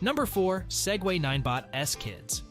Number 4. Segway Ninebot S Kids.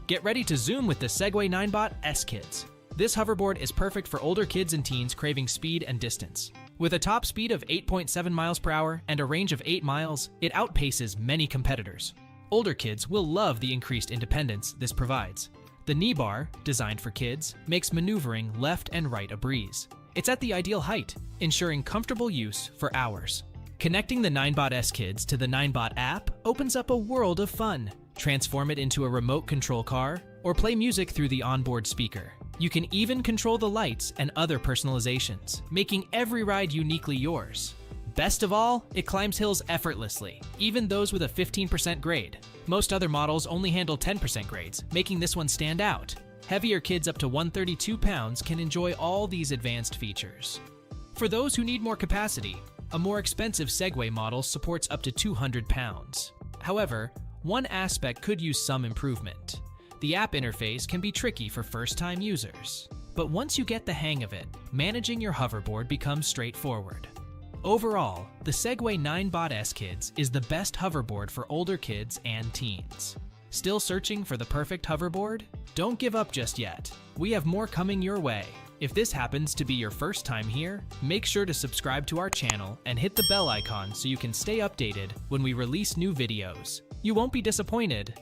Get ready to zoom with the Segway Ninebot S Kids. This hoverboard is perfect for older kids and teens craving speed and distance. With a top speed of 8.7 miles per hour and a range of 8 miles, it outpaces many competitors. Older kids will love the increased independence this provides. The knee bar, designed for kids, makes maneuvering left and right a breeze. It's at the ideal height, ensuring comfortable use for hours. Connecting the Ninebot S Kids to the Ninebot app opens up a world of fun. Transform it into a remote control car or play music through the onboard speaker. You can even control the lights and other personalizations, making every ride uniquely yours. Best of all, it climbs hills effortlessly, even those with a 15% grade. Most other models only handle 10% grades, making this one stand out. Heavier kids up to 132 pounds can enjoy all these advanced features. For those who need more capacity, a more expensive Segway model supports up to 200 pounds. However, one aspect could use some improvement. The app interface can be tricky for first-time users. But once you get the hang of it, managing your hoverboard becomes straightforward. Overall, the Segway Ninebot S Kids is the best hoverboard for older kids and teens. Still searching for the perfect hoverboard? Don't give up just yet. We have more coming your way. If this happens to be your first time here, make sure to subscribe to our channel and hit the bell icon so you can stay updated when we release new videos. You won't be disappointed.